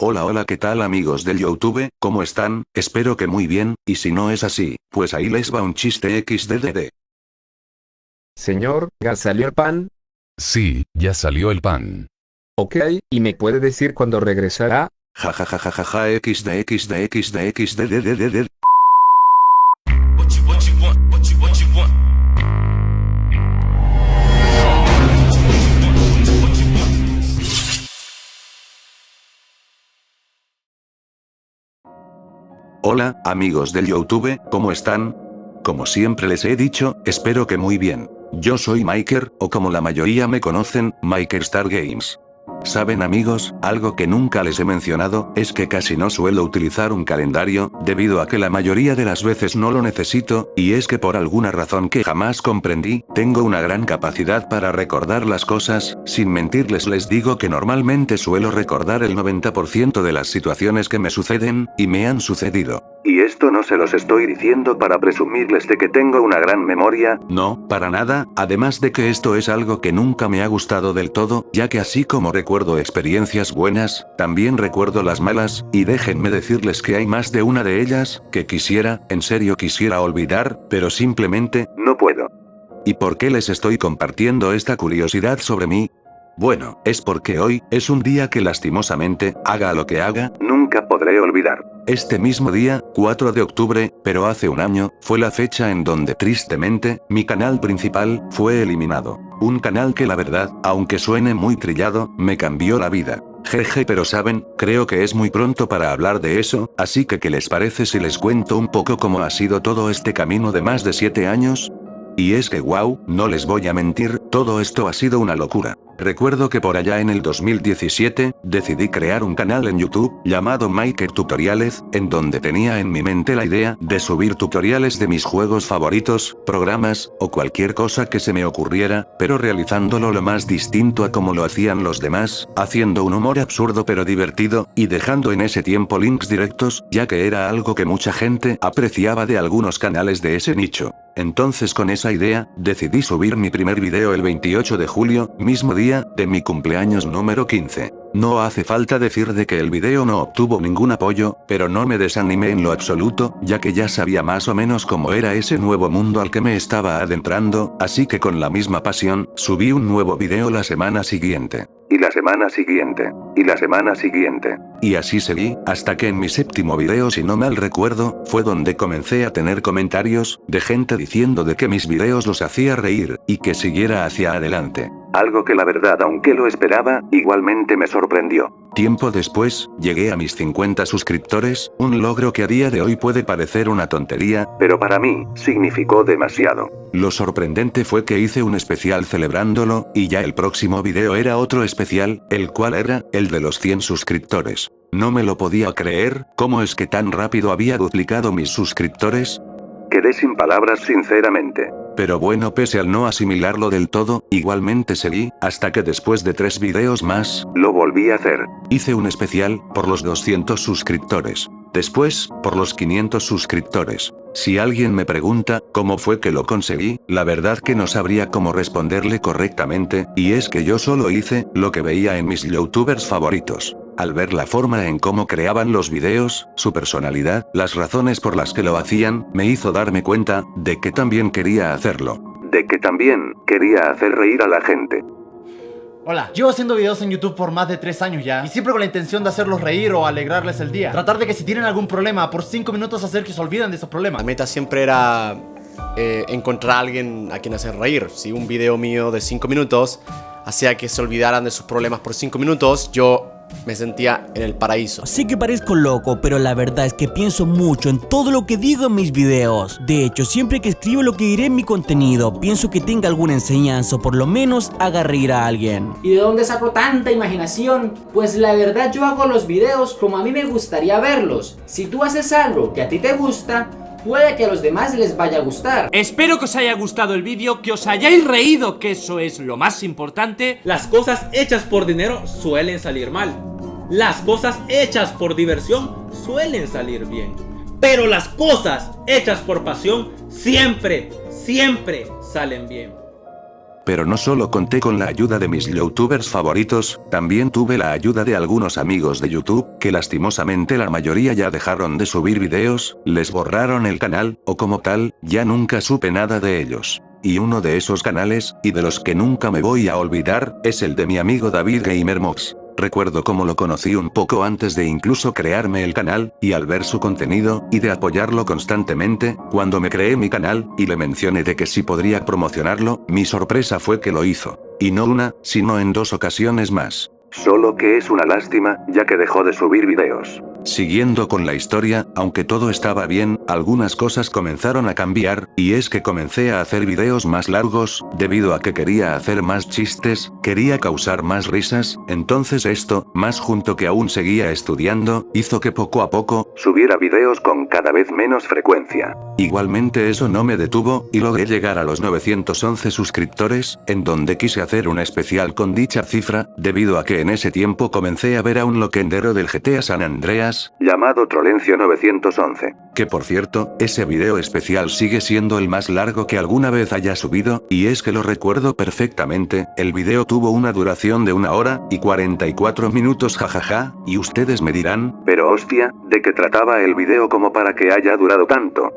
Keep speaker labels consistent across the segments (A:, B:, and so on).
A: Hola, hola, ¿qué tal amigos del YouTube? ¿Cómo están? Espero que muy bien, y si no es así, pues ahí les va un chiste XDDD.
B: Señor, ¿ya salió el pan?
C: Sí, ya salió el pan.
B: Ok, ¿y me puede decir cuándo regresará?
A: Jajajajaja XD.
D: What you want, what you want.
A: Hola, amigos del YouTube, ¿cómo están? Como siempre les he dicho, espero que muy bien. Yo soy Miker, o como la mayoría me conocen, Miker Star Games. Saben amigos, algo que nunca les he mencionado, es que casi no suelo utilizar un calendario, debido a que la mayoría de las veces no lo necesito, y es que por alguna razón que jamás comprendí, tengo una gran capacidad para recordar las cosas. Sin mentirles les digo que normalmente suelo recordar el 90% de las situaciones que me suceden, y me han sucedido. Y esto no se los estoy diciendo para presumirles de que tengo una gran memoria, no, para nada, además de que esto es algo que nunca me ha gustado del todo, ya que así como recuerdo experiencias buenas, también recuerdo las malas, y déjenme decirles que hay más de una de ellas, que quisiera, en serio quisiera olvidar, pero simplemente, no puedo. ¿Y por qué les estoy compartiendo esta curiosidad sobre mí? Bueno, es porque hoy, es un día que lastimosamente, haga lo que haga, nunca podré olvidar. Este mismo día, 4 de octubre, pero hace un año, fue la fecha en donde tristemente, mi canal principal, fue eliminado. Un canal que la verdad, aunque suene muy trillado, me cambió la vida. Jeje, pero saben, creo que es muy pronto para hablar de eso, así que ¿qué les parece si les cuento un poco cómo ha sido todo este camino de más de 7 años? Y es que wow, no les voy a mentir, todo esto ha sido una locura. Recuerdo que por allá en el 2017, decidí crear un canal en YouTube, llamado Miker Tutoriales, en donde tenía en mi mente la idea de subir tutoriales de mis juegos favoritos, programas, o cualquier cosa que se me ocurriera, pero realizándolo lo más distinto a como lo hacían los demás, haciendo un humor absurdo pero divertido, y dejando en ese tiempo links directos, ya que era algo que mucha gente apreciaba de algunos canales de ese nicho. Entonces con esa idea, decidí subir mi primer video el 28 de julio, mismo día, de mi cumpleaños número 15. No hace falta decir de que el video no obtuvo ningún apoyo, pero no me desanimé en lo absoluto, ya que ya sabía más o menos cómo era ese nuevo mundo al que me estaba adentrando, así que con la misma pasión, subí un nuevo video la semana siguiente. Y la semana siguiente. Y la semana siguiente. Y así seguí, hasta que en mi séptimo video, si no mal recuerdo, fue donde comencé a tener comentarios, de gente diciendo de que mis videos los hacía reír, y que siguiera hacia adelante. Algo que la verdad, aunque lo esperaba, igualmente me sorprendió. Tiempo después, llegué a mis 50 suscriptores, un logro que a día de hoy puede parecer una tontería, pero para mí, significó demasiado. Lo sorprendente fue que hice un especial celebrándolo, y ya el próximo video era otro especial, el cual era, el de los 100 suscriptores. No me lo podía creer, ¿cómo es que tan rápido había duplicado mis suscriptores? Quedé sin palabras sinceramente. Pero bueno, pese al no asimilarlo del todo, igualmente seguí, hasta que después de 3 videos más, lo volví a hacer. Hice un especial, por los 200 suscriptores. Después, por los 500 suscriptores. Si alguien me pregunta, ¿cómo fue que lo conseguí? La verdad que no sabría cómo responderle correctamente, y es que yo solo hice, lo que veía en mis youtubers favoritos. Al ver la forma en cómo creaban los videos, su personalidad, las razones por las que lo hacían, me hizo darme cuenta, de que también quería hacerlo. De que también, quería hacer reír a la gente.
E: Hola, llevo haciendo videos en YouTube por más de 3 años ya, y siempre con la intención de hacerlos reír o alegrarles el día. Tratar de que si tienen algún problema, por 5 minutos hacer que se olviden de esos problemas.
F: La meta siempre era encontrar a alguien a quien hacer reír. Si un video mío de 5 minutos hacía que se olvidaran de sus problemas por 5 minutos, yo me sentía en el paraíso.
G: Sé que parezco loco, pero la verdad es que pienso mucho en todo lo que digo en mis videos. De hecho, siempre que escribo lo que diré en mi contenido, pienso que tenga alguna enseñanza o por lo menos haga reír a alguien.
H: ¿Y de dónde saco tanta imaginación? Pues la verdad yo hago los videos como a mí me gustaría verlos. Si tú haces algo que a ti te gusta, puede que a los demás les vaya a gustar.
I: Espero que os haya gustado el vídeo, que os hayáis reído, que eso es lo más importante.
J: Las cosas hechas por dinero suelen salir mal. Las cosas hechas por diversión suelen salir bien. Pero las cosas hechas por pasión siempre, siempre salen bien.
A: Pero no solo conté con la ayuda de mis youtubers favoritos, también tuve la ayuda de algunos amigos de YouTube, que lastimosamente la mayoría ya dejaron de subir videos, les borraron el canal, o como tal, ya nunca supe nada de ellos. Y uno de esos canales, y de los que nunca me voy a olvidar, es el de mi amigo David GamerMox. Recuerdo cómo lo conocí un poco antes de incluso crearme el canal, y al ver su contenido, y de apoyarlo constantemente, cuando me creé mi canal, y le mencioné de que sí podría promocionarlo, mi sorpresa fue que lo hizo. Y no una, sino en 2 ocasiones más. Solo que es una lástima, ya que dejó de subir videos. Siguiendo con la historia, aunque todo estaba bien, algunas cosas comenzaron a cambiar, y es que comencé a hacer videos más largos, debido a que quería hacer más chistes, quería causar más risas, entonces esto, más junto que aún seguía estudiando, hizo que poco a poco, subiera videos con cada vez menos frecuencia. Igualmente eso no me detuvo, y logré llegar a los 911 suscriptores, en donde quise hacer una especial con dicha cifra, debido a que en ese tiempo comencé a ver a un loquendero del GTA San Andreas, llamado Trolencio 911. Que por cierto, ese video especial sigue siendo el más largo que alguna vez haya subido, y es que lo recuerdo perfectamente, el video tuvo una duración de 1 hora, y 44 minutos jajaja, y ustedes me dirán, pero hostia, ¿de qué trataba el video como para que haya durado tanto?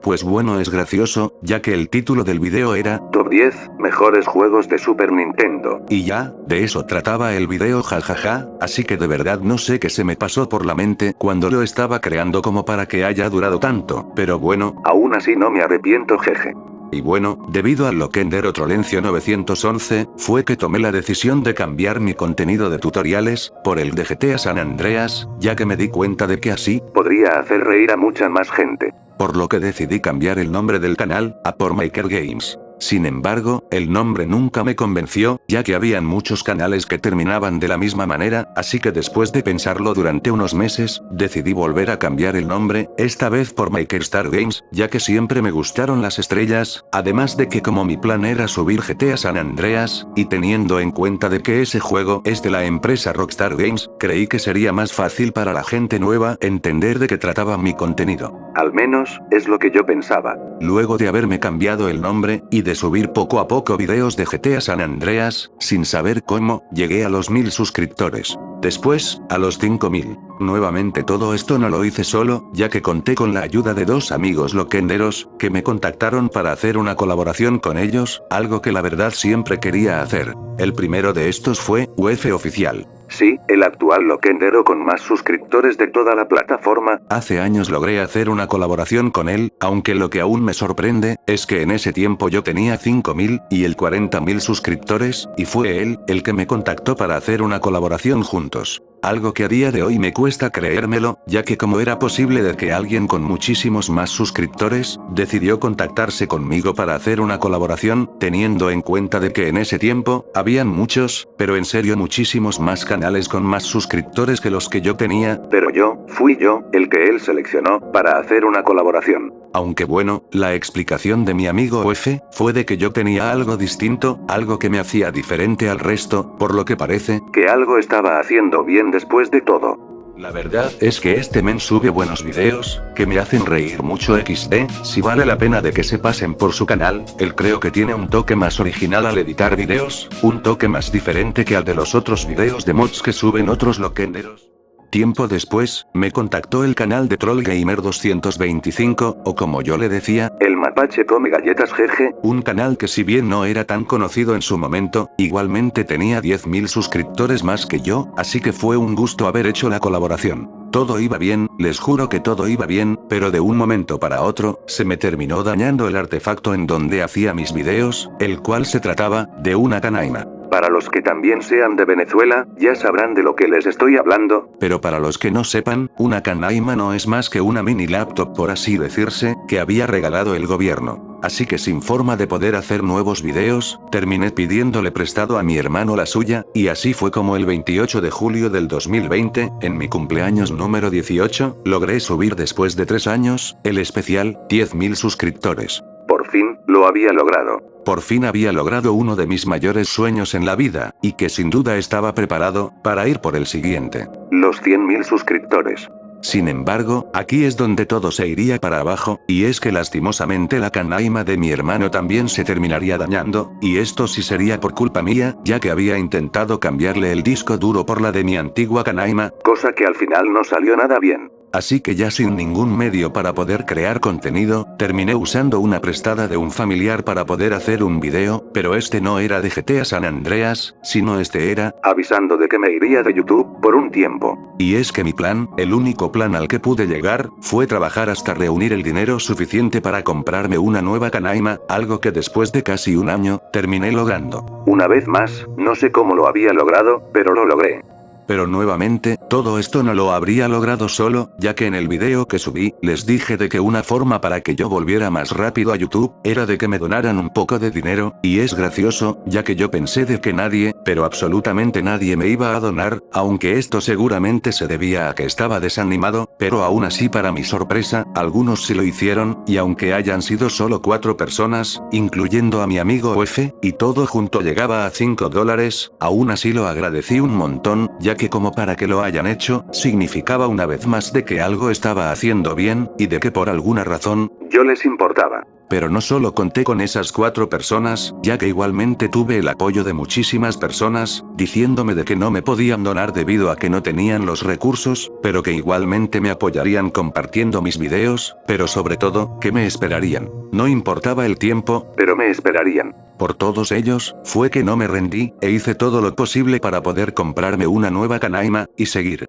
A: Pues bueno, es gracioso, ya que el título del video era Top 10 mejores juegos de Super Nintendo. Y ya, de eso trataba el video jajaja, así que de verdad no sé qué se me pasó por la mente cuando lo estaba creando como para que haya durado tanto, pero bueno, aún así no me arrepiento jeje. Y bueno, debido al loquendero Trolencio 911, fue que tomé la decisión de cambiar mi contenido de tutoriales, por el de GTA San Andreas, ya que me di cuenta de que así, podría hacer reír a mucha más gente. Por lo que decidí cambiar el nombre del canal, a por Maker Games. Sin embargo, el nombre nunca me convenció, ya que habían muchos canales que terminaban de la misma manera, así que después de pensarlo durante unos meses, decidí volver a cambiar el nombre, esta vez por MakerStar Games, ya que siempre me gustaron las estrellas, además de que como mi plan era subir GTA San Andreas, y teniendo en cuenta de que ese juego es de la empresa Rockstar Games, creí que sería más fácil para la gente nueva entender de qué trataba mi contenido. Al menos, es lo que yo pensaba. Luego de haberme cambiado el nombre, y de subir poco a poco videos de GTA San Andreas, sin saber cómo, llegué a los 1000 suscriptores. Después, a los 5000. Nuevamente todo esto no lo hice solo, ya que conté con la ayuda de 2 amigos loquenderos, que me contactaron para hacer una colaboración con ellos, algo que la verdad siempre quería hacer. El primero de estos fue, UF Oficial. Sí, el actual loquendero con más suscriptores de toda la plataforma. Hace años logré hacer una colaboración con él, aunque lo que aún me sorprende, es que en ese tiempo yo tenía 5000, y él 40.000 suscriptores, y fue él, el que me contactó para hacer una colaboración juntos. Algo que a día de hoy me cuesta creérmelo, ya que como era posible de que alguien con muchísimos más suscriptores, decidió contactarse conmigo para hacer una colaboración, teniendo en cuenta de que en ese tiempo, habían muchos, pero en serio muchísimos más canales con más suscriptores que los que yo tenía, pero fui yo, el que él seleccionó, para hacer una colaboración. Aunque bueno, la explicación de mi amigo UF, fue de que yo tenía algo distinto, algo que me hacía diferente al resto, por lo que parece, que algo estaba haciendo bien después de todo. La verdad es que este men sube buenos videos, que me hacen reír mucho XD, si vale la pena de que se pasen por su canal, él creo que tiene un toque más original al editar videos, un toque más diferente que al de los otros videos de mods que suben otros loquenderos. Tiempo después, me contactó el canal de Troll Gamer 225, o como yo le decía, el mapache come galletas jeje, un canal que si bien no era tan conocido en su momento, igualmente tenía 10.000 suscriptores más que yo, así que fue un gusto haber hecho la colaboración. Todo iba bien, les juro que todo iba bien, pero de un momento para otro, se me terminó dañando el artefacto en donde hacía mis videos, el cual se trataba de una canaima. Para los que también sean de Venezuela, ya sabrán de lo que les estoy hablando, pero para los que no sepan, una canaima no es más que una mini laptop por así decirse, que había regalado el gobierno. Así que sin forma de poder hacer nuevos videos, terminé pidiéndole prestado a mi hermano la suya, y así fue como el 28 de julio del 2020, en mi cumpleaños número 18, logré subir después de 3 años, el especial, 10.000 suscriptores. Por fin, lo había logrado. Por fin había logrado uno de mis mayores sueños en la vida, y que sin duda estaba preparado, para ir por el siguiente. Los 100.000 suscriptores. Sin embargo, aquí es donde todo se iría para abajo, y es que lastimosamente la canaima de mi hermano también se terminaría dañando, y esto sí sería por culpa mía, ya que había intentado cambiarle el disco duro por la de mi antigua canaima, cosa que al final no salió nada bien. Así que ya sin ningún medio para poder crear contenido, terminé usando una prestada de un familiar para poder hacer un video, pero este no era de GTA San Andreas, sino este era, avisando de que me iría de YouTube, por un tiempo. Y es que mi plan, el único plan al que pude llegar, fue trabajar hasta reunir el dinero suficiente para comprarme una nueva canaima, algo que después de casi un año, terminé logrando. Una vez más, no sé cómo lo había logrado, pero lo logré. Pero nuevamente, todo esto no lo habría logrado solo, ya que en el video que subí, les dije de que una forma para que yo volviera más rápido a YouTube, era de que me donaran un poco de dinero, y es gracioso, ya que yo pensé de que nadie, pero absolutamente nadie me iba a donar, aunque esto seguramente se debía a que estaba desanimado, pero aún así para mi sorpresa, algunos sí lo hicieron, y aunque hayan sido solo 4 personas, incluyendo a mi amigo F, y todo junto llegaba a $5, aún así lo agradecí un montón, ya que como para que lo hayan hecho, significaba una vez más de que algo estaba haciendo bien, y de que por alguna razón, yo les importaba. Pero no solo conté con esas 4 personas, ya que igualmente tuve el apoyo de muchísimas personas, diciéndome de que no me podían donar debido a que no tenían los recursos, pero que igualmente me apoyarían compartiendo mis videos, pero sobre todo, que me esperarían. No importaba el tiempo, pero me esperarían. Por todos ellos, fue que no me rendí, e hice todo lo posible para poder comprarme una nueva canaima, y seguir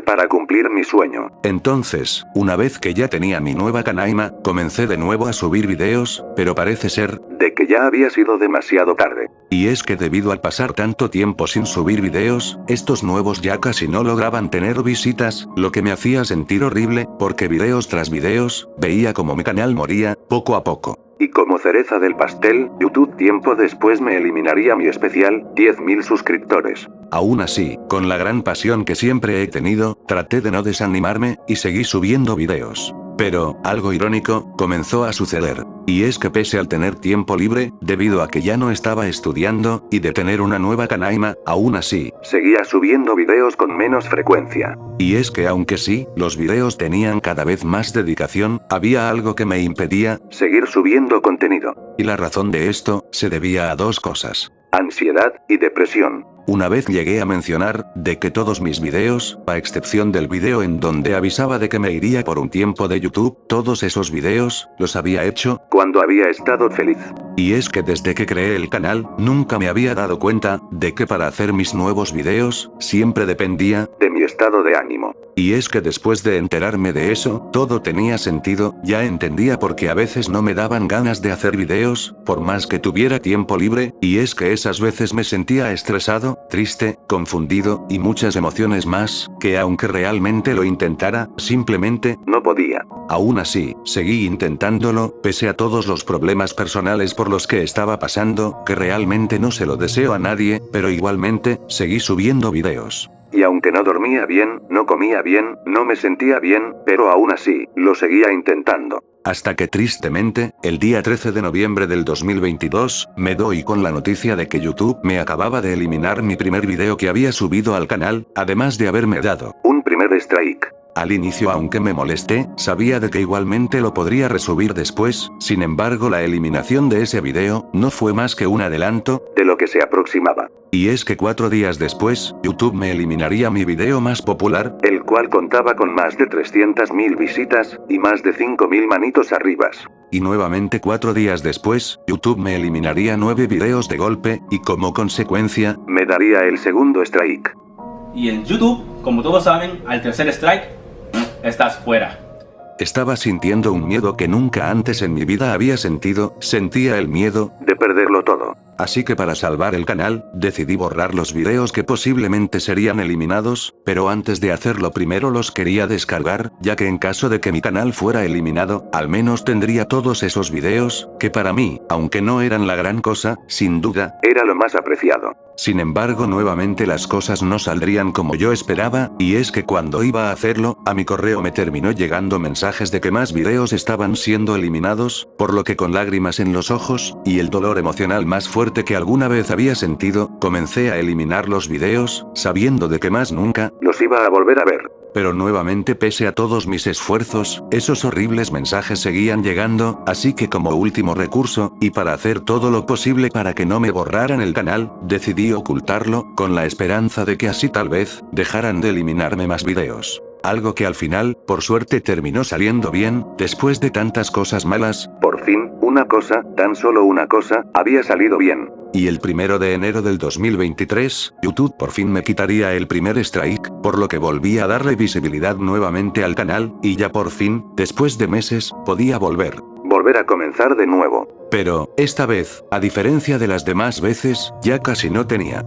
A: para cumplir mi sueño. Entonces, una vez que ya tenía mi nueva canaima, comencé de nuevo a subir videos, pero parece ser, de que ya había sido demasiado tarde. Y es que debido al pasar tanto tiempo sin subir videos, estos nuevos ya casi no lograban tener visitas, lo que me hacía sentir horrible, porque videos tras videos, veía como mi canal moría, poco a poco. Y como cereza del pastel, YouTube tiempo después me eliminaría mi especial, 10.000 suscriptores. Aún así, con la gran pasión que siempre he tenido, traté de no desanimarme, y seguí subiendo videos. Pero, algo irónico, comenzó a suceder. Y es que pese al tener tiempo libre, debido a que ya no estaba estudiando, y de tener una nueva canaima, aún así, seguía subiendo videos con menos frecuencia. Y es que aunque sí, los videos tenían cada vez más dedicación, había algo que me impedía seguir subiendo contenido. Y la razón de esto, se debía a 2 cosas. Ansiedad y depresión. Una vez llegué a mencionar, de que todos mis videos, a excepción del video en donde avisaba de que me iría por un tiempo de YouTube, todos esos videos, los había hecho, cuando había estado feliz. Y es que desde que creé el canal, nunca me había dado cuenta, de que para hacer mis nuevos videos, siempre dependía, de mi estado de ánimo. Y es que después de enterarme de eso, todo tenía sentido, ya entendía por qué a veces no me daban ganas de hacer videos, por más que tuviera tiempo libre, y es que esas veces me sentía estresado, triste, confundido, y muchas emociones más, que aunque realmente lo intentara, simplemente, no podía. Aún así, seguí intentándolo, pese a todos los problemas personales por los que estaba pasando, que realmente no se lo deseo a nadie, pero igualmente, seguí subiendo videos. Y aunque no dormía bien, no comía bien, no me sentía bien, pero aún así, lo seguía intentando. Hasta que tristemente, el día 13 de noviembre del 2022, me doy con la noticia de que YouTube me acababa de eliminar mi primer video que había subido al canal, además de haberme dado un primer strike. Al inicio, aunque me molesté, sabía de que igualmente lo podría resubir después, sin embargo la eliminación de ese video, no fue más que un adelanto, de lo que se aproximaba. Y es que 4 días después, YouTube me eliminaría mi video más popular, el cual contaba con más de 300.000 visitas, y más de 5.000 manitos arribas. Y nuevamente 4 días después, YouTube me eliminaría 9 videos de golpe, y como consecuencia, me daría el segundo strike.
J: Y en YouTube, como todos saben, al tercer strike, estás fuera.
A: Estaba sintiendo un miedo que nunca antes en mi vida había sentido, sentía el miedo de perderlo todo. Así que para salvar el canal, decidí borrar los videos que posiblemente serían eliminados, pero antes de hacerlo primero los quería descargar, ya que en caso de que mi canal fuera eliminado, al menos tendría todos esos videos, que para mí, aunque no eran la gran cosa, sin duda, era lo más apreciado. Sin embargo, nuevamente las cosas no saldrían como yo esperaba, y es que cuando iba a hacerlo, a mi correo me terminó llegando mensajes de que más videos estaban siendo eliminados, por lo que con lágrimas en los ojos, y el dolor emocional más fuerte que alguna vez había sentido, comencé a eliminar los videos, sabiendo de que más nunca los iba a volver a ver. Pero nuevamente, pese a todos mis esfuerzos, esos horribles mensajes seguían llegando, así que como último recurso, y para hacer todo lo posible para que no me borraran el canal, decidí ocultarlo, con la esperanza de que así tal vez, dejaran de eliminarme más videos. Algo que al final, por suerte terminó saliendo bien, después de tantas cosas malas, por fin, una cosa, tan solo una cosa, había salido bien. Y el 1 de enero del 2023, YouTube por fin me quitaría el primer strike, por lo que volví a darle visibilidad nuevamente al canal, y ya por fin, después de meses, podía volver a comenzar de nuevo. Pero, esta vez, a diferencia de las demás veces, ya casi no tenía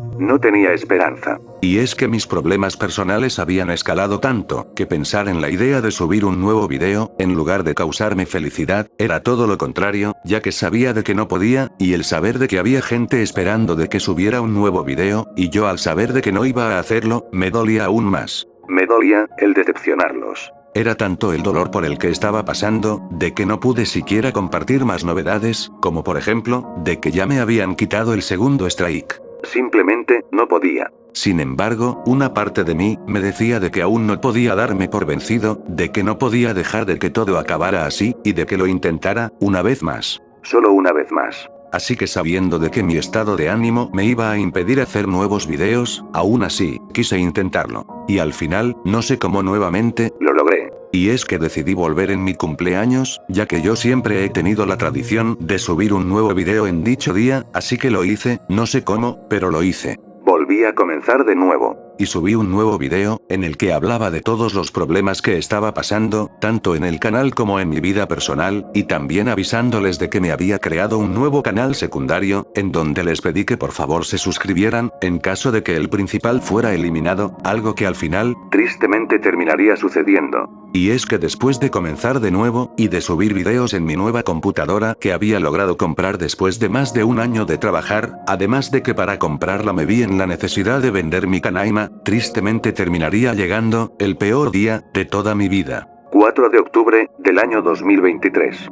A: esperanza. Y es que mis problemas personales habían escalado tanto, que pensar en la idea de subir un nuevo video, en lugar de causarme felicidad, era todo lo contrario, ya que sabía de que no podía, y el saber de que había gente esperando de que subiera un nuevo video, y yo al saber de que no iba a hacerlo, me dolía aún más. Me dolía el decepcionarlos. Era tanto el dolor por el que estaba pasando, de que no pude siquiera compartir más novedades, como por ejemplo, de que ya me habían quitado el segundo strike. Simplemente, no podía. Sin embargo, una parte de mí, me decía de que aún no podía darme por vencido, de que no podía dejar de que todo acabara así, y de que lo intentara, una vez más. Solo una vez más. Así que sabiendo de que mi estado de ánimo me iba a impedir hacer nuevos videos, aún así, quise intentarlo. Y al final, no sé cómo nuevamente, lo logré. Y es que decidí volver en mi cumpleaños, ya que yo siempre he tenido la tradición de subir un nuevo video en dicho día, así que lo hice, no sé cómo, pero lo hice. Volví a comenzar de nuevo. Y subí un nuevo video, en el que hablaba de todos los problemas que estaba pasando, tanto en el canal como en mi vida personal, y también avisándoles de que me había creado un nuevo canal secundario, en donde les pedí que por favor se suscribieran, en caso de que el principal fuera eliminado, algo que al final, tristemente terminaría sucediendo. Y es que después de comenzar de nuevo, y de subir videos en mi nueva computadora que había logrado comprar después de más de un año de trabajar, además de que para comprarla me vi en la necesidad de vender mi Canaima, tristemente terminaría llegando, el peor día, de toda mi vida. 4 de octubre, del año 2023.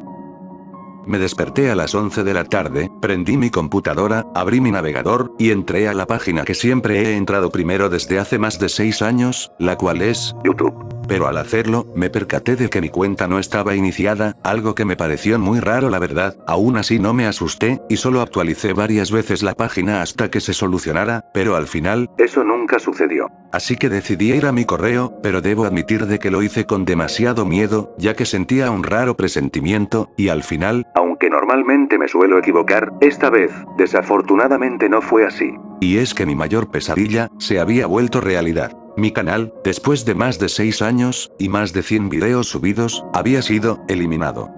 A: Me desperté a las 11 de la tarde, prendí mi computadora, abrí mi navegador, y entré a la página que siempre he entrado primero desde hace más de 6 años, la cual es YouTube. Pero al hacerlo, me percaté de que mi cuenta no estaba iniciada, algo que me pareció muy raro la verdad, aún así no me asusté, y solo actualicé varias veces la página hasta que se solucionara, pero al final, eso nunca sucedió. Así que decidí ir a mi correo, pero debo admitir de que lo hice con demasiado miedo, ya que sentía un raro presentimiento, y al final, aunque normalmente me suelo equivocar, esta vez, desafortunadamente no fue así. Y es que mi mayor pesadilla, se había vuelto realidad. Mi canal, después de más de 6 años, y más de 100 videos subidos, había sido eliminado.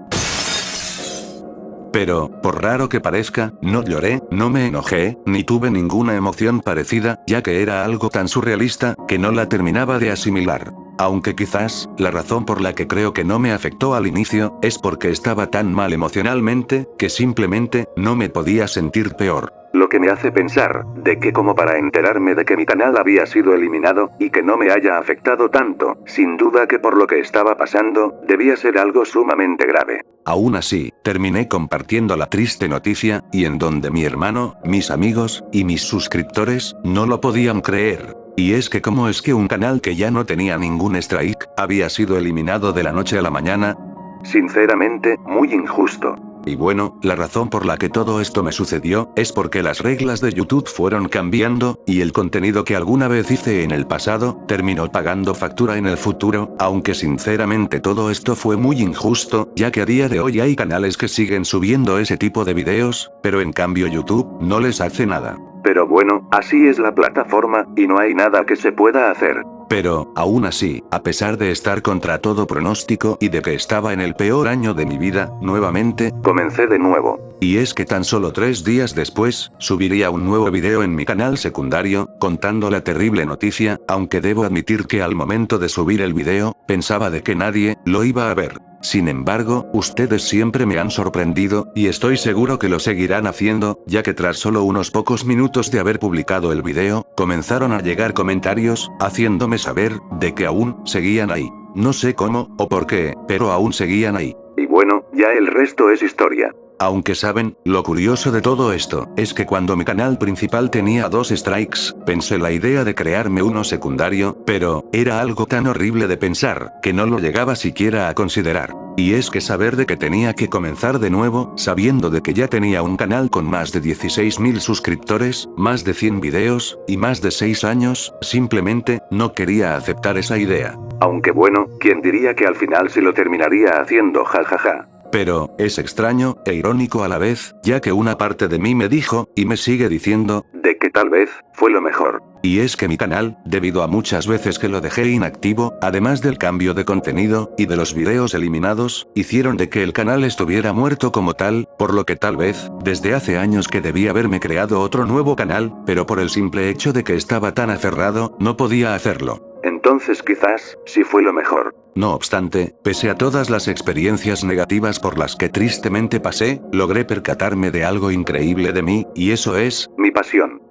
A: Pero, por raro que parezca, no lloré, no me enojé, ni tuve ninguna emoción parecida, ya que era algo tan surrealista, que no la terminaba de asimilar. Aunque quizás, la razón por la que creo que no me afectó al inicio, es porque estaba tan mal emocionalmente, que simplemente, no me podía sentir peor. Lo que me hace pensar, de que como para enterarme de que mi canal había sido eliminado, y que no me haya afectado tanto, sin duda que por lo que estaba pasando, debía ser algo sumamente grave. Aún así, terminé compartiendo la triste noticia, y en donde mi hermano, mis amigos, y mis suscriptores, no lo podían creer. Y es que cómo es que un canal que ya no tenía ningún strike, había sido eliminado de la noche a la mañana. Sinceramente, muy injusto. Y bueno, la razón por la que todo esto me sucedió, es porque las reglas de YouTube fueron cambiando, y el contenido que alguna vez hice en el pasado, terminó pagando factura en el futuro, aunque sinceramente todo esto fue muy injusto, ya que a día de hoy hay canales que siguen subiendo ese tipo de videos, pero en cambio YouTube, no les hace nada. Pero bueno, así es la plataforma, y no hay nada que se pueda hacer. Pero, aún así, a pesar de estar contra todo pronóstico y de que estaba en el peor año de mi vida, nuevamente, comencé de nuevo. Y es que tan solo 3 días después, subiría un nuevo video en mi canal secundario, contando la terrible noticia, aunque debo admitir que al momento de subir el video, pensaba de que nadie lo iba a ver. Sin embargo, ustedes siempre me han sorprendido, y estoy seguro que lo seguirán haciendo, ya que tras solo unos pocos minutos de haber publicado el video, comenzaron a llegar comentarios, haciéndome saber de que aún seguían ahí. No sé cómo, o por qué, pero aún seguían ahí. Y bueno, ya el resto es historia. Aunque saben, lo curioso de todo esto, es que cuando mi canal principal tenía 2 strikes, pensé la idea de crearme uno secundario, pero, era algo tan horrible de pensar, que no lo llegaba siquiera a considerar. Y es que saber de que tenía que comenzar de nuevo, sabiendo de que ya tenía un canal con más de 16.000 suscriptores, más de 100 videos, y más de 6 años, simplemente, no quería aceptar esa idea. Aunque bueno, ¿quién diría que al final se lo terminaría haciendo, jajaja? Pero, es extraño, e irónico a la vez, ya que una parte de mí me dijo, y me sigue diciendo, de que tal vez, fue lo mejor. Y es que mi canal, debido a muchas veces que lo dejé inactivo, además del cambio de contenido, y de los videos eliminados, hicieron de que el canal estuviera muerto como tal, por lo que tal vez, desde hace años que debí haberme creado otro nuevo canal, pero por el simple hecho de que estaba tan aferrado, no podía hacerlo. Entonces quizás, sí fue lo mejor. No obstante, pese a todas las experiencias negativas por las que tristemente pasé, logré percatarme de algo increíble de mí, y eso es, mi pasión.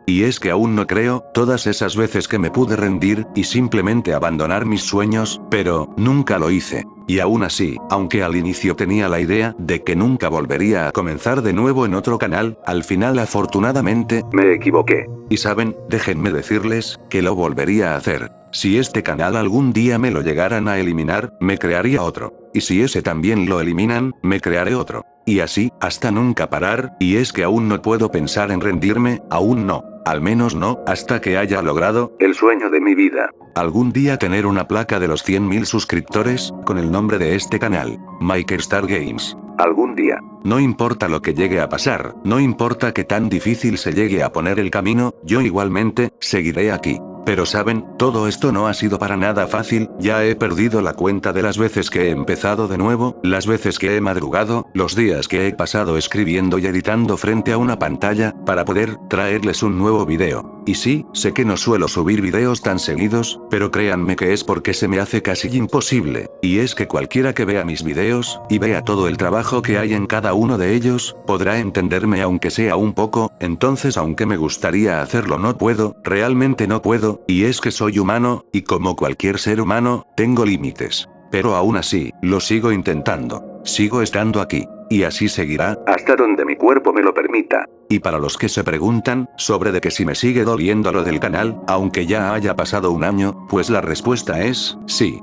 A: Y es que aún no creo, todas esas veces que me pude rendir, y simplemente abandonar mis sueños, pero, nunca lo hice. Y aún así, aunque al inicio tenía la idea de que nunca volvería a comenzar de nuevo en otro canal, al final afortunadamente, me equivoqué. Y saben, déjenme decirles, que lo volvería a hacer. Si este canal algún día me lo llegaran a eliminar, me crearía otro. Y si ese también lo eliminan, me crearé otro. Y así, hasta nunca parar, y es que aún no puedo pensar en rendirme, aún no. Al menos no, hasta que haya logrado, el sueño de mi vida. Algún día tener una placa de los 100.000 suscriptores, con el nombre de este canal, MikerStar Games. Algún día. No importa lo que llegue a pasar, no importa que tan difícil se llegue a poner el camino, yo igualmente, seguiré aquí. Pero saben, todo esto no ha sido para nada fácil, ya he perdido la cuenta de las veces que he empezado de nuevo, las veces que he madrugado, los días que he pasado escribiendo y editando frente a una pantalla, para poder traerles un nuevo video. Y sí, sé que no suelo subir videos tan seguidos, pero créanme que es porque se me hace casi imposible, y es que cualquiera que vea mis videos, y vea todo el trabajo que hay en cada uno de ellos, podrá entenderme aunque sea un poco, entonces aunque me gustaría hacerlo no puedo, realmente no puedo. Y es que soy humano, y como cualquier ser humano, tengo límites. Pero aún así, lo sigo intentando. Sigo estando aquí. Y así seguirá, hasta donde mi cuerpo me lo permita. Y para los que se preguntan, sobre de que si me sigue doliendo lo del canal, aunque ya haya pasado un año, pues la respuesta es, sí.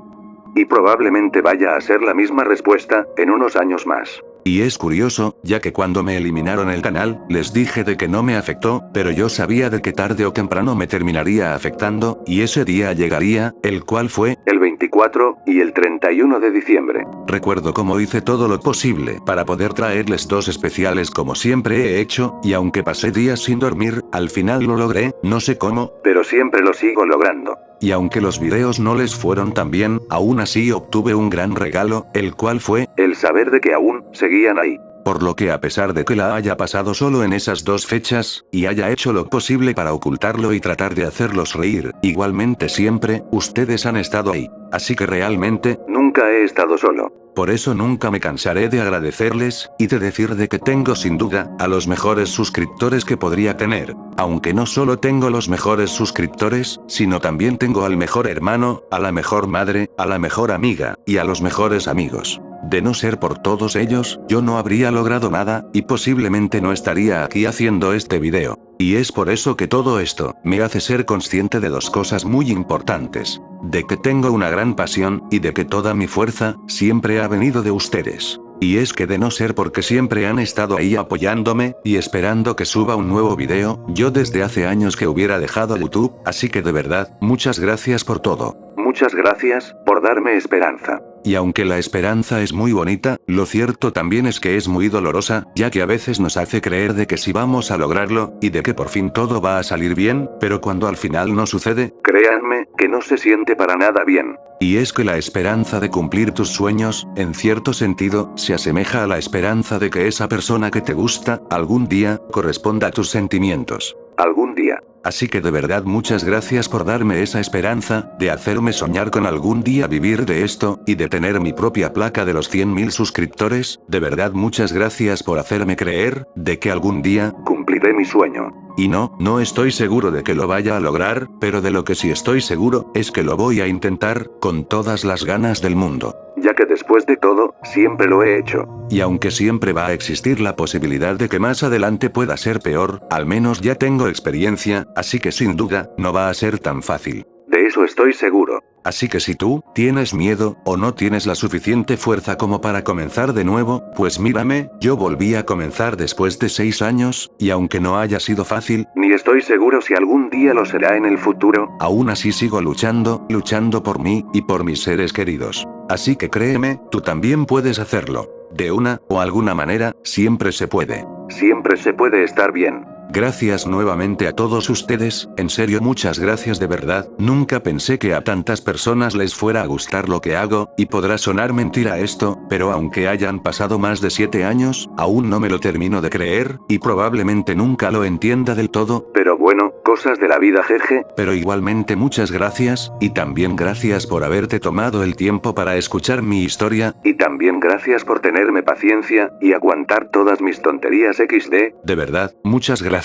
A: Y probablemente vaya a ser la misma respuesta, en unos años más. Y es curioso, ya que cuando me eliminaron el canal, les dije de que no me afectó, pero yo sabía de que tarde o temprano me terminaría afectando, y ese día llegaría, el cual fue, el 24, y el 31 de diciembre. Recuerdo cómo hice todo lo posible para poder traerles 2 especiales como siempre he hecho, y aunque pasé días sin dormir, al final lo logré, no sé cómo, pero siempre lo sigo logrando. Y aunque los videos no les fueron tan bien, aún así obtuve un gran regalo, el cual fue, el saber de que aún seguían ahí. Por lo que a pesar de que la haya pasado solo en esas 2 fechas, y haya hecho lo posible para ocultarlo y tratar de hacerlos reír, igualmente siempre, ustedes han estado ahí. Así que realmente, nunca he estado solo. Por eso nunca me cansaré de agradecerles, y de decir de que tengo sin duda, a los mejores suscriptores que podría tener. Aunque no solo tengo los mejores suscriptores, sino también tengo al mejor hermano, a la mejor madre, a la mejor amiga, y a los mejores amigos. De no ser por todos ellos, yo no habría logrado nada, y posiblemente no estaría aquí haciendo este video. Y es por eso que todo esto, me hace ser consciente de 2 cosas muy importantes. De que tengo una gran pasión, y de que toda mi fuerza, siempre ha venido de ustedes. Y es que de no ser porque siempre han estado ahí apoyándome, y esperando que suba un nuevo video, yo desde hace años que hubiera dejado YouTube, así que de verdad, muchas gracias por todo. Muchas gracias, por darme esperanza. Y aunque la esperanza es muy bonita, lo cierto también es que es muy dolorosa, ya que a veces nos hace creer de que sí vamos a lograrlo, y de que por fin todo va a salir bien, pero cuando al final no sucede, créanme, que no se siente para nada bien. Y es que la esperanza de cumplir tus sueños, en cierto sentido, se asemeja a la esperanza de que esa persona que te gusta, algún día, corresponda a tus sentimientos. Algún día. Así que de verdad muchas gracias por darme esa esperanza, de hacerme soñar con algún día vivir de esto, y de tener mi propia placa de los 100.000 suscriptores, de verdad muchas gracias por hacerme creer, de que algún día, cumpliré mi sueño. Y no estoy seguro de que lo vaya a lograr, pero de lo que sí estoy seguro, es que lo voy a intentar, con todas las ganas del mundo. Ya que después de todo, siempre lo he hecho. Y aunque siempre va a existir la posibilidad de que más adelante pueda ser peor, al menos ya tengo experiencia, así que sin duda, no va a ser tan fácil. De eso estoy seguro. Así que si tú, tienes miedo, o no tienes la suficiente fuerza como para comenzar de nuevo, pues mírame, yo volví a comenzar después de 6 años, y aunque no haya sido fácil, ni estoy seguro si algún día lo será en el futuro, aún así sigo luchando por mí, y por mis seres queridos. Así que créeme, tú también puedes hacerlo. De una o alguna manera, siempre se puede. Siempre se puede estar bien. Gracias nuevamente a todos ustedes, en serio muchas gracias de verdad, nunca pensé que a tantas personas les fuera a gustar lo que hago, y podrá sonar mentira esto, pero aunque hayan pasado más de 7 años, aún no me lo termino de creer, y probablemente nunca lo entienda del todo, pero bueno, cosas de la vida jeje, pero igualmente muchas gracias, y también gracias por haberte tomado el tiempo para escuchar mi historia, y también gracias por tenerme paciencia, y aguantar todas mis tonterías XD, de verdad, muchas gracias.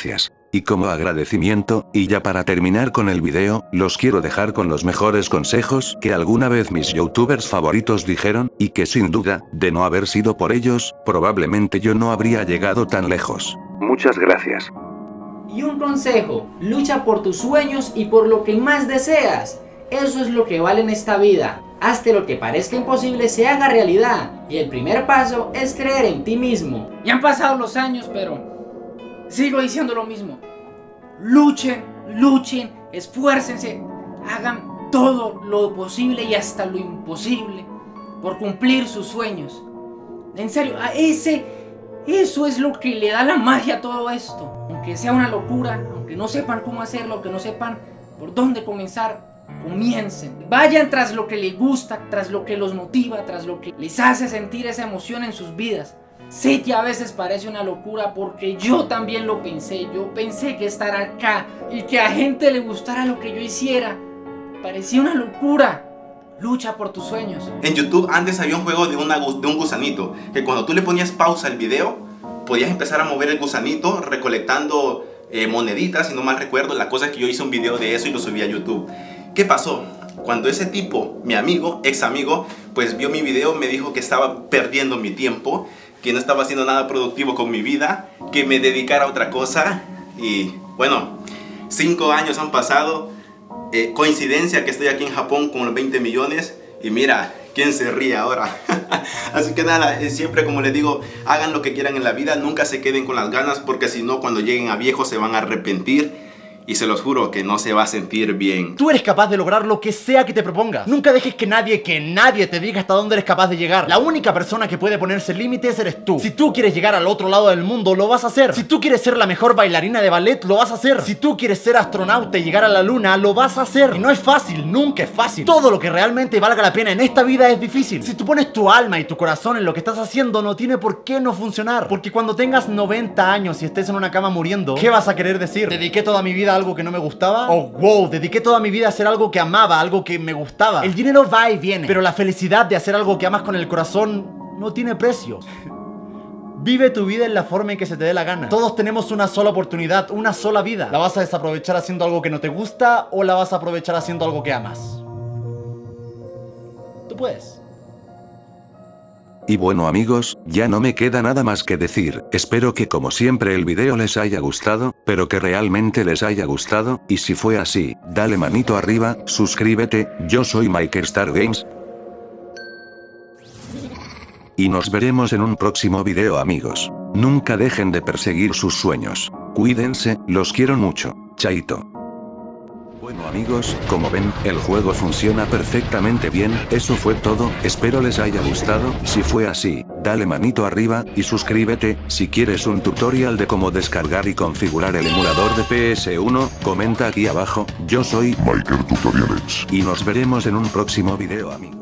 A: Y como agradecimiento, y ya para terminar con el video, los quiero dejar con los mejores consejos que alguna vez mis youtubers favoritos dijeron, y que sin duda, de no haber sido por ellos, probablemente yo no habría llegado tan lejos. Muchas gracias.
H: Y un consejo, lucha por tus sueños y por lo que más deseas. Eso es lo que vale en esta vida. Haz que lo que parezca imposible se haga realidad. Y el primer paso es creer en ti mismo.
K: Ya han pasado los años, pero sigo diciendo lo mismo. Luchen, esfuércense, hagan todo lo posible y hasta lo imposible por cumplir sus sueños. En serio, eso es lo que le da la magia a todo esto. Aunque sea una locura, aunque no sepan cómo hacerlo, aunque no sepan por dónde comenzar, comiencen. Vayan tras lo que les gusta, tras lo que los motiva, tras lo que les hace sentir esa emoción en sus vidas. Sé que a veces parece una locura porque yo también lo pensé. Yo pensé que estar acá y que a gente le gustara lo que yo hiciera parecía una locura. Lucha por tus sueños.
L: En YouTube antes había un juego de un gusanito, que cuando tú le ponías pausa al video, podías empezar a mover el gusanito recolectando moneditas, si no mal recuerdo. La cosa es que yo hice un video de eso y lo subí a YouTube. ¿Qué pasó? Cuando ese tipo, mi amigo, ex amigo, pues vio mi video, me dijo que estaba perdiendo mi tiempo, que no estaba haciendo nada productivo con mi vida, que me dedicara a otra cosa. Y bueno, 5 años han pasado. Coincidencia que estoy aquí en Japón con los 20 millones. Y mira, ¿quién se ríe ahora? Así que nada, siempre como les digo, hagan lo que quieran en la vida. Nunca se queden con las ganas, porque si no, cuando lleguen a viejos se van a arrepentir. Y se los juro que no se va a sentir bien.
E: Tú eres capaz de lograr lo que sea que te propongas. Nunca dejes que nadie te diga hasta dónde eres capaz de llegar. La única persona que puede ponerse límites eres tú. Si tú quieres llegar al otro lado del mundo, lo vas a hacer. Si tú quieres ser la mejor bailarina de ballet, lo vas a hacer. Si tú quieres ser astronauta y llegar a la luna, lo vas a hacer. Y no es fácil, nunca es fácil. Todo lo que realmente valga la pena en esta vida es difícil. Si tú pones tu alma y tu corazón en lo que estás haciendo, no tiene por qué no funcionar. Porque cuando tengas 90 años y estés en una cama muriendo, ¿qué vas a querer decir? ¿Dediqué toda mi vida a algo que no me gustaba? Oh, wow, dediqué toda mi vida a hacer algo que amaba, algo que me gustaba. El dinero va y viene, pero la felicidad de hacer algo que amas con el corazón no tiene precio. Vive tu vida en la forma en que se te dé la gana. Todos tenemos una sola oportunidad, una sola vida. ¿La vas a desaprovechar haciendo algo que no te gusta o la vas a aprovechar haciendo algo que amas? Tú puedes.
A: Y bueno amigos, ya no me queda nada más que decir, espero que como siempre el video les haya gustado, pero que realmente les haya gustado, y si fue así, dale manito arriba, suscríbete, yo soy MikerStarGames. Y nos veremos en un próximo video amigos. Nunca dejen de perseguir sus sueños. Cuídense, los quiero mucho. Chaito. Bueno amigos, como ven, el juego funciona perfectamente bien, eso fue todo, espero les haya gustado, si fue así, dale manito arriba, y suscríbete, si quieres un tutorial de cómo descargar y configurar el emulador de PS1, comenta aquí abajo, yo soy
M: Miker Tutoriales.
A: y nos veremos en un próximo video amigos.